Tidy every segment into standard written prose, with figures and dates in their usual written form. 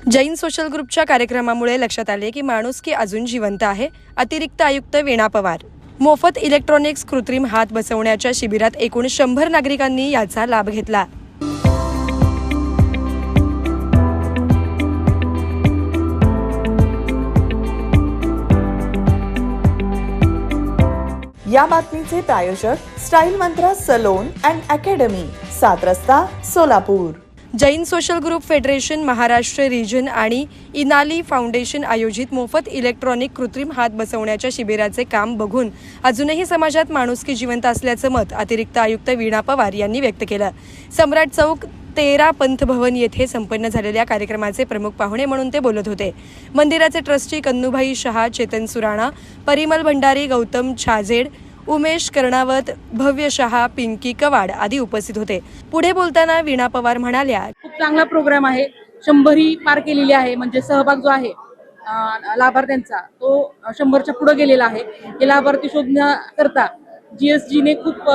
Jain social ग्रुपच्या कार्यक्रमामुळे लक्षात आले की माणुसकी अजून जिवंत आहे. अतिरिक्त आयुक्त वीणा पवार. मोफत इलेक्ट्रॉनिक्स कृत्रिम हात बसवण्याच्या शिबिरात एकूण 100 नागरिकांनी याचा लाभ घेतला. या बातमीचे प्रायोजक style mantra salon and academy, 7 रस्ता, Solapur. Jain social group federation Maharashtra region आणि इनाली फाउंडेशन आयोजित मोफत इलेक्ट्रॉनिक कृत्रिम हात बसवण्याच्या शिबिराचे काम बघून अजूनही समाजात माणुसकी जिवंत असल्याचं मत अतिरिक्त आयुक्त वीणा पवार यांनी व्यक्त केलं. सम्राट चौक 13 पंथ भवन येथे संपन्न झालेल्या कार्यक्रमाचे प्रमुख पाहुणे म्हणून ते बोलत होते. मंदिराचे ट्रस्टी कन्नूभाई शहा, चेतन सुराणा, परिमल भंडारी, गौतम छाजेड, उमेश कर्णावत, भव्य शहा, पिंकी कवाड आदी उपस्थित होते. पुढे बोलताना वीणा पवार म्हणाल्या, खूप चांगला प्रोग्राम आहे. 100 पार केलेली आहे. म्हणजे सहभाग जो आहे लाभार्थ्यांचा तो 100च्या पुढे गेलेला आहे. हे लाभार्थी शोधण्याकरता GSGने खूप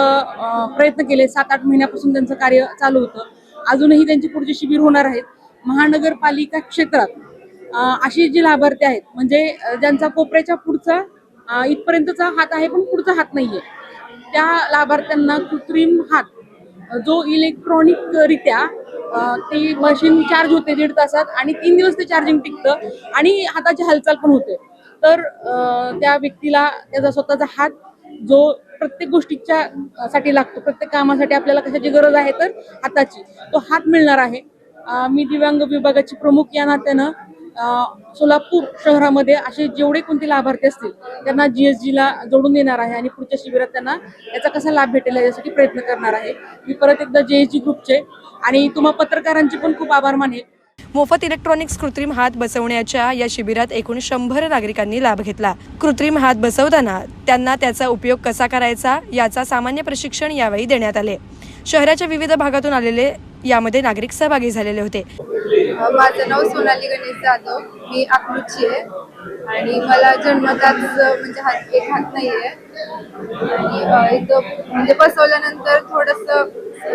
प्रयत्न केले. 7-8 महिन्यापासून त्यांचं कार्य चालू होतं. अजूनही त्यांची पुढची शिबिर होणार आहेत. महानगरपालिका क्षेत्रात अशी जी लाभार्थी आहेत, म्हणजे ज्यांचा कोपऱ्याच्या पुढचा इथपर्यंतचा हात आहे पण पुढचा हात नाहीये, त्या लाभार्थ्यांना कृत्रिम हात जो इलेक्ट्रॉनिक रित्या ती मशीन चार्ज होते 1.5 तासात आणि 3 दिवस ते चार्जिंग टिकतं आणि हाताची हालचाल पण होते. तर त्या व्यक्तीला त्याचा स्वतःचा हात जो प्रत्येक गोष्टीच्या साठी लागतो, प्रत्येक कामासाठी आपल्याला कशाची गरज आहे तर हाताची, तो हात मिळणार आहे. मी दिव्यांग विभागाची प्रमुख या नात्यानं सोलापूर शहरामध्ये असे जेवढे कोणते लाभार्थी असतील त्यांना GSGला जोडून देणार आहे आणि पुढच्या शिबिरात त्यांना याचा कसा लाभ भेटेल यासाठी प्रयत्न करणार आहे. मी परत एकदा JSG ग्रुपचे आणि तुम्हा पत्रकारांचे पण खूप आभार मानेन. मोफत इलेक्ट्रॉनिक्स कृत्रिम हात बसवण्याच्या या शिबिरात एकूण 100 नागरिकांनी लाभ घेतला. कृत्रिम हात बसवताना त्यांना त्याचा उपयोग कसा करायचा याचा सामान्य प्रशिक्षण यावेळी देण्यात आले. शहराच्या विविध भागातून आलेले यामध्ये नागरिक सहभागी झालेले होते. माझं नाव सोनाली गणेश जाधव. मी अकलूजची आहे आणि मला जन्मताच म्हणजे एक हात नाही आहे आणि इथं म्हणजे बसवल्यानंतर थोडंसं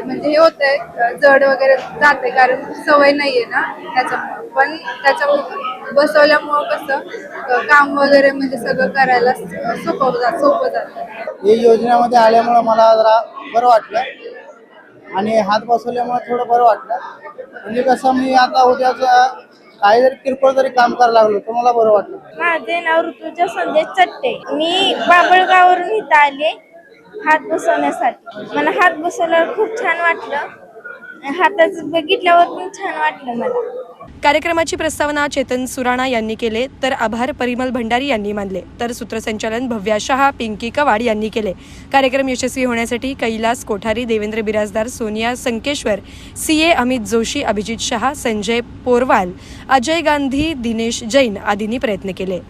म्हणजे हे होतंय, जड वगैरे जाते कारण सवय नाहीये ना त्याच्यामुळे. पण त्याच्यामुळे बसवल्यामुळं कसं काम वगैरे म्हणजे सगळं करायला सोपं जातं. ही योजनेमध्ये आल्यामुळं मला जरा बरं वाटलं आणि हात बसवल्यामुळे थोडं बरं वाटलं. म्हणजे कसं मी आता उद्याचं काही जरी किरकोळ जरी काम करायला लागलो तर मला बरं वाटलं. माझे नाव ऋतुजा संदेश चट्टे. मी बाबळगाववरून इथं आले हात बसवण्यासाठी. मला हात बसवल्यावर खूप छान वाटलं. हाताचं बघितल्यावर पण छान वाटलं मला. कार्यक्रमाची प्रस्तावना चेतन सुराणा यांनी केले तर आभार परिमल भंडारी यांनी मानले, तर सूत्रसंचालन भव्या शहा, पिंकी कवाड यांनी केले. कार्यक्रम यशस्वी होण्यासाठी कैलास कोठारी, देवेंद्र बिराजदार, सोनिया संकेश्वर, CA अमित जोशी, अभिजित शहा, संजय पोरवाल, अजय गांधी, दिनेश जैन आदींनी प्रयत्न केले.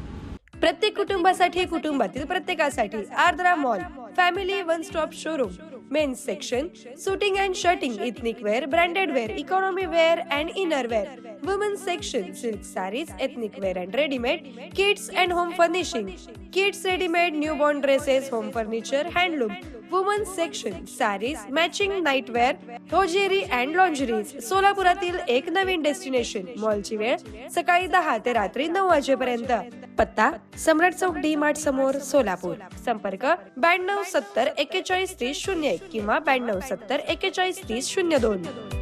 प्रत्येक कुटुंबासाठी, कुटुंबातील प्रत्येकासाठी Ardra mall family one stop showroom. Men's section, suiting and shirting, ethnic wear, branded wear, economy wear and inner wear. Women's section, silk saris, ethnic wear and readymade, kids and home furnishing, kids readymade, newborn dresses, home furniture, handloom. Women's section, saris, matching nightwear, hosiery and lingeries. सोलापुरातील एक नवीन destination. मॉलची वेळ सकाळी 10 ते रात्री 9 वाजेपर्यंत. पत्ता सम्राट चौक D मार्ट समोर, सोलापूर. संपर्क 92 70 41 30 01 किंवा 92 70 41 30 02.